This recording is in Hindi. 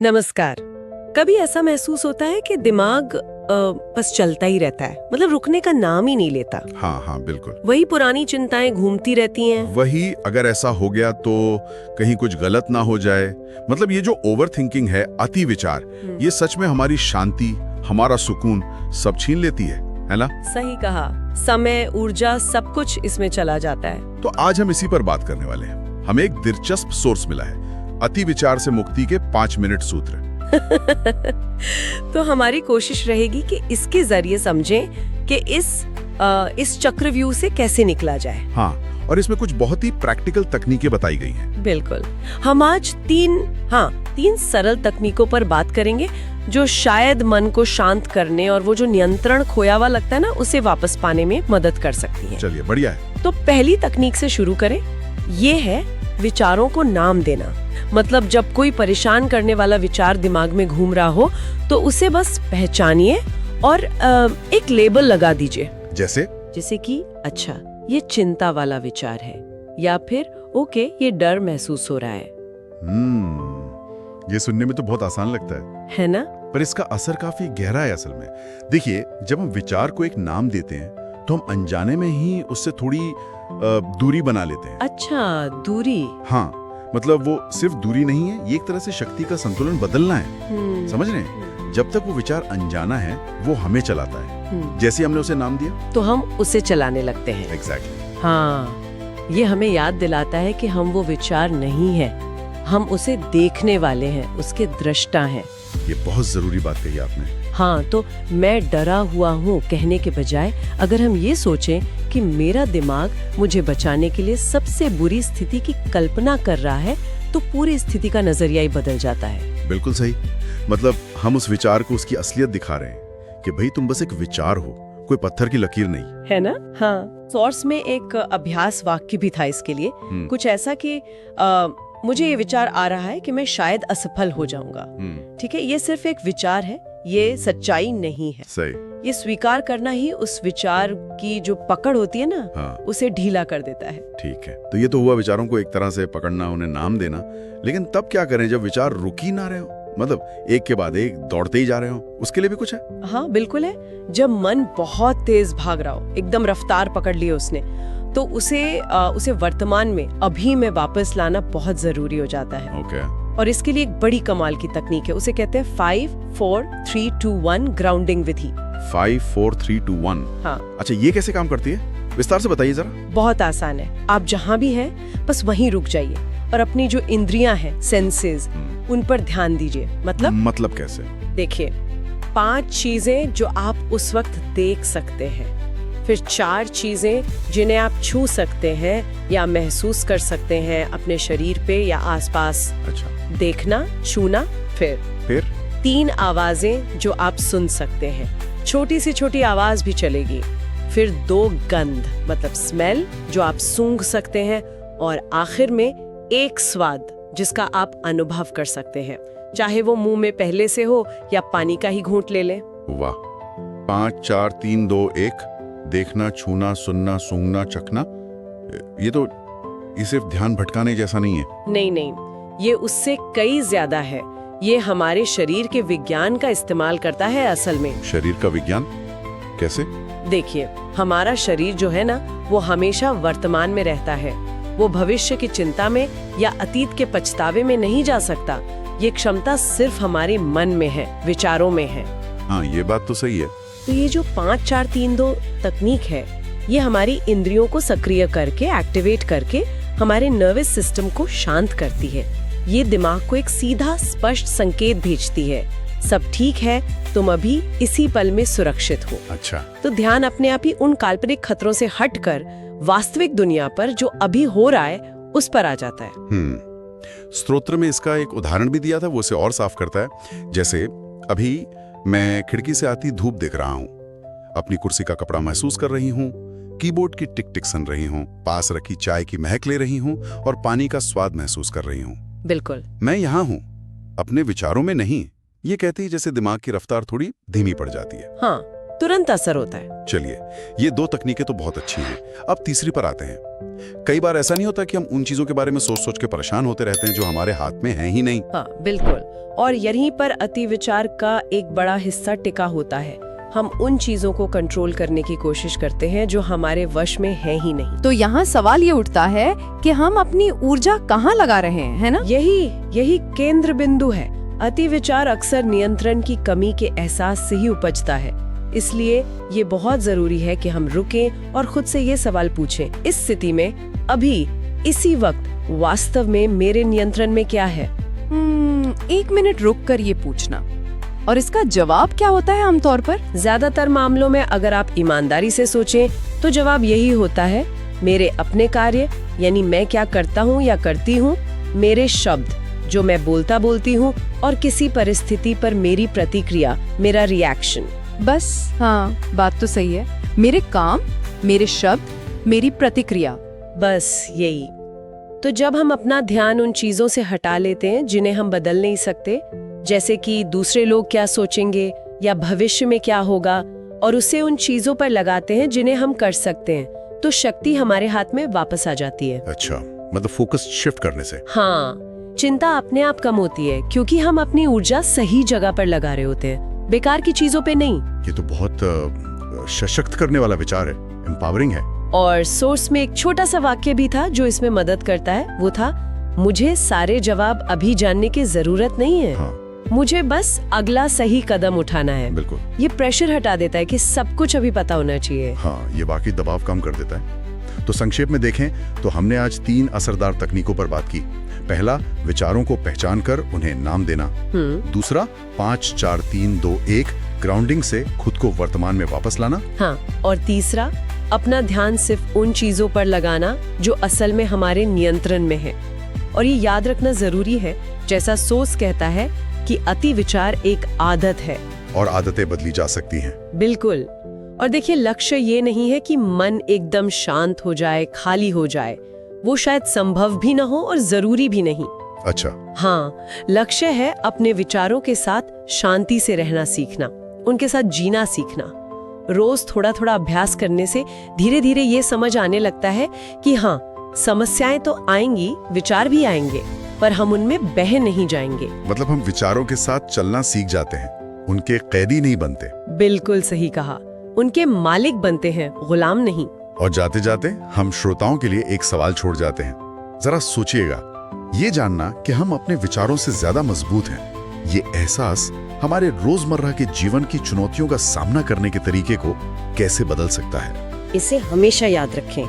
नमस्कार। कभी ऐसा महसूस होता है कि दिमाग बस चलता ही रहता है, मतलब रुकने का नाम ही नहीं लेता। हाँ हाँ बिल्कुल वही पुरानी चिंताएं घूमती रहती हैं। वही। अगर ऐसा हो गया तो कहीं कुछ गलत ना हो जाए। मतलब ये जो ओवर थिंकिंग है, अति विचार, ये सच में हमारी शांति, हमारा सुकून सब छीन लेती है ना? सही कहा। समय, ऊर्जा, सब कुछ इसमें चला जाता है। तो आज हम इसी पर बात करने वाले हैं। हमें एक दिलचस्प सोर्स मिला है, अति विचार से मुक्ति के 5 मिनट सूत्र। तो हमारी कोशिश रहेगी कि इसके जरिए समझें कि इस चक्रव्यूह से कैसे निकला जाए। हाँ, और इसमें कुछ बहुत ही प्रैक्टिकल तकनीकें बताई गई हैं। बिल्कुल। हम आज तीन सरल तकनीकों पर बात करेंगे जो शायद मन को शांत करने और वो जो नियंत्रण खोया हुआ लगता है ना, उसे वापस पाने में मदद कर सकती हैं। चलिए, बढ़िया है। तो पहली तकनीक से शुरू करें। ये है विचारों को नाम देना। मतलब जब कोई परेशान करने वाला विचार दिमाग में घूम रहा हो तो उसे बस पहचानिए और एक लेबल लगा दीजिए। जैसे कि अच्छा, ये चिंता वाला विचार है, या फिर ओके, ये डर महसूस हो रहा है। ये सुनने में तो बहुत आसान लगता है ना? पर इसका असर काफी गहरा है असल में। देखिए, जब हम विचार को एक नाम देते हैं तो हम अनजाने में ही उससे थोड़ी दूरी बना लेते हैं। अच्छा, दूरी। हाँ, मतलब वो सिर्फ दूरी नहीं है, ये एक तरह से शक्ति का संतुलन बदलना है। समझ रहे हैं? जब तक वो विचार अनजाना है, वो हमें चलाता है। जैसे हमने उसे नाम दिया तो हम उसे चलाने लगते हैं। एग्जैक्टली। हाँ, ये हमें याद दिलाता है कि हम वो विचार नहीं है, हम उसे देखने वाले हैं, उसके दृष्टा हैं। ये बहुत जरूरी बात कही आपने। हाँ, तो मैं डरा हुआ हूँ कहने के बजाय अगर हम ये सोचें कि मेरा दिमाग मुझे बचाने के लिए सबसे बुरी स्थिति की कल्पना कर रहा है, तो पूरी स्थिति का नजरिया ही बदल जाता है। बिल्कुल सही। मतलब हम उस विचार को उसकी असलियत दिखा रहे हैं कि भाई तुम बस एक विचार हो, कोई पत्थर की लकीर नहीं। है ना? हाँ। सोर्स में एक अभ्यास वाक्य भी था इसके लिए। कुछ ऐसा कि मुझे ये विचार आ रहा है कि मैं शायद असफल हो जाऊंगा। ठीक है, ये सिर्फ एक विचार है, ये सच्चाई नहीं है। सही। ये स्वीकार करना ही उस विचार की जो पकड़ होती है ना, उसे ढीला कर देता है। ठीक है, तो ये तो हुआ विचारों को एक तरह से पकड़ना, उन्हें नाम देना। लेकिन तब क्या करें जब विचार रुक ही ना रहे हो, मतलब एक के बाद एक दौड़ते ही जा रहे हो? उसके लिए भी कुछ है? हाँ बिल्कुल है। जब मन बहुत तेज भाग रहा हो, एकदम रफ्तार पकड़ ली उसने, तो उसे वर्तमान में, अभी में वापस लाना बहुत जरूरी हो जाता है। ओके। और इसके लिए एक बड़ी कमाल की तकनीक है, उसे कहते हैं 5 4 3 2 1 ग्राउंडिंग विधि। 5 4 3 2 1। हाँ। अच्छा, ये कैसे काम करती है? विस्तार से बताइए जरा। बहुत आसान है। आप जहाँ भी हैं बस वहीं रुक जाइए और अपनी जो इंद्रियां हैं, सेंसेस, उन पर ध्यान दीजिए। मतलब कैसे? देखिए, 5 चीजें जो आप उस वक्त देख सकते हैं, फिर 4 चीजें जिन्हें आप छू सकते हैं या महसूस कर सकते हैं अपने शरीर पे या आसपास। अच्छा। देखना, छूना, फिर 3 आवाजें जो आप सुन सकते हैं, छोटी से छोटी आवाज भी चलेगी। फिर 2 गंध, मतलब स्मेल, जो आप सूंघ सकते हैं, और आखिर में 1 स्वाद जिसका आप अनुभव कर सकते हैं, चाहे वो मुंह में पहले से हो या पानी का ही घूंट ले लें। वाह। 5 4 3 2 1। देखना, छूना, सुनना, सूंघना, चखना। ये सिर्फ ध्यान भटकाने जैसा नहीं है। नहीं, ये उससे कई ज्यादा है। ये हमारे शरीर के विज्ञान का इस्तेमाल करता है असल में। शरीर का विज्ञान कैसे? देखिए, हमारा शरीर जो है ना, वो हमेशा वर्तमान में रहता है। वो भविष्य की चिंता में या अतीत के पछतावे में नहीं जा सकता। ये क्षमता सिर्फ हमारे मन में है, विचारों में है। हाँ, ये बात तो सही है। तो ये जो 5 4 3 2 तकनीक है, ये हमारी इंद्रियों को सक्रिय करके, एक्टिवेट करके हमारे नर्वस सिस्टम को शांत करती है। ये दिमाग को एक सीधा, स्पष्ट संकेत भेजती है, सब ठीक है, तुम अभी इसी पल में सुरक्षित हो। अच्छा। तो ध्यान अपने आप ही उन काल्पनिक खतरों से हटकर वास्तविक दुनिया पर, जो अभी हो रहा है, उस पर आ जाता है। स्तोत्र में इसका एक उदाहरण भी दिया था, वो इसे और साफ करता है। जैसे अभी मैं खिड़की से आती धूप देख रहा हूँ, अपनी कुर्सी का कपड़ा महसूस कर रही हूँ, कीबोर्ड की टिक टिक सुन रही हूँ, पास रखी चाय की महक ले रही हूँ और पानी का स्वाद महसूस कर रही हूँ। बिल्कुल। मैं यहाँ हूँ, अपने विचारों में नहीं। ये कहती है जैसे दिमाग की रफ्तार थोड़ी धीमी पड़ जाती है। हाँ, तुरंत असर होता है। चलिए, ये 2 तकनीकें तो बहुत अच्छी हैं। अब तीसरी पर आते हैं। कई बार ऐसा नहीं होता कि हम उन चीजों के बारे में सोच सोच के परेशान होते रहते हैं जो हमारे हाथ में हैं ही नहीं। हाँ, बिल्कुल। और यहीं पर अति विचार का एक बड़ा हिस्सा टिका होता है। हम उन चीजों को कंट्रोल करने की कोशिश करते हैं जो हमारे वश में है ही नहीं। तो यहाँ सवाल ये उठता है कि हम अपनी ऊर्जा कहाँ लगा रहे हैं, है ना? यही केंद्र बिंदु है। अति विचार अक्सर नियंत्रण की कमी के एहसास से ही उपजता है। इसलिए ये बहुत जरूरी है कि हम रुकें और खुद से ये सवाल पूछें, इस स्थिति में अभी इसी वक्त वास्तव में मेरे नियंत्रण में क्या है? 1 मिनट रुक कर ये पूछना। और इसका जवाब क्या होता है आमतौर पर? ज्यादातर मामलों में अगर आप ईमानदारी से सोचें तो जवाब यही होता है, मेरे अपने कार्य, यानी मैं क्या करता हूँ या करती हूँ, मेरे शब्द जो मैं बोलती हूँ, और किसी परिस्थिति पर मेरी प्रतिक्रिया, मेरा रिएक्शन। बस, हाँ, बात तो सही है। मेरे काम, मेरे शब्द, मेरी प्रतिक्रिया, बस यही। तो जब हम अपना ध्यान उन चीजों से हटा लेते हैं जिन्हें हम बदल नहीं सकते, जैसे कि दूसरे लोग क्या सोचेंगे या भविष्य में क्या होगा, और उसे उन चीजों पर लगाते हैं जिन्हें हम कर सकते हैं, तो शक्ति हमारे हाथ में वापस आ जाती है। अच्छा, मतलब फोकस शिफ्ट करने से। हाँ, चिंता अपने आप कम होती है क्योंकि हम अपनी ऊर्जा सही जगह पर लगा रहे होते हैं, बेकार की चीजों पे नहीं। ये तो बहुत सशक्त करने वाला विचार है, एम्पावरिंग है। और सोर्स में एक छोटा सा वाक्य भी था जो इसमें मदद करता है। वो था, मुझे सारे जवाब अभी जानने की जरूरत नहीं है। हाँ। मुझे बस अगला सही कदम उठाना है। बिल्कुल। ये प्रेशर हटा देता है कि सब कुछ अभी पता होना चाहिए। हाँ, ये वाकई दबाव कम कर देता है। तो संक्षेप में देखें तो हमने आज 3 असरदार तकनीकों पर बात की। पहला, विचारों को पहचान कर उन्हें नाम देना। दूसरा, 5 4 3 2 1 ग्राउंडिंग से खुद को वर्तमान में वापस लाना। हाँ, और तीसरा, अपना ध्यान सिर्फ उन चीजों पर लगाना जो असल में हमारे नियंत्रण में है। और ये याद रखना जरूरी है, जैसा सोस कहता है कि अति विचार एक आदत है और आदतें बदली जा सकती हैं। बिल्कुल। और देखिए, लक्ष्य ये नहीं है कि मन एकदम शांत हो जाए, खाली हो जाए। वो शायद संभव भी न हो और जरूरी भी नहीं। अच्छा। हाँ, लक्ष्य है अपने विचारों के साथ शांति से रहना सीखना, उनके साथ जीना सीखना। रोज थोड़ा थोड़ा अभ्यास करने से धीरे धीरे ये समझ आने लगता है कि हाँ, समस्याएं तो आएंगी, विचार भी आएंगे, पर हम उनमें बह नहीं जाएंगे। मतलब हम विचारों के साथ चलना सीख जाते हैं, उनके कैदी नहीं बनते। बिल्कुल सही कहा, उनके मालिक बनते हैं, गुलाम नहीं। और जाते जाते हम श्रोताओं के लिए एक सवाल छोड़ जाते हैं। जरा सोचिएगा, ये जानना कि हम अपने विचारों से ज्यादा मजबूत हैं, ये एहसास हमारे रोजमर्रा के जीवन की चुनौतियों का सामना करने के तरीके को कैसे बदल सकता है? इसे हमेशा याद रखें।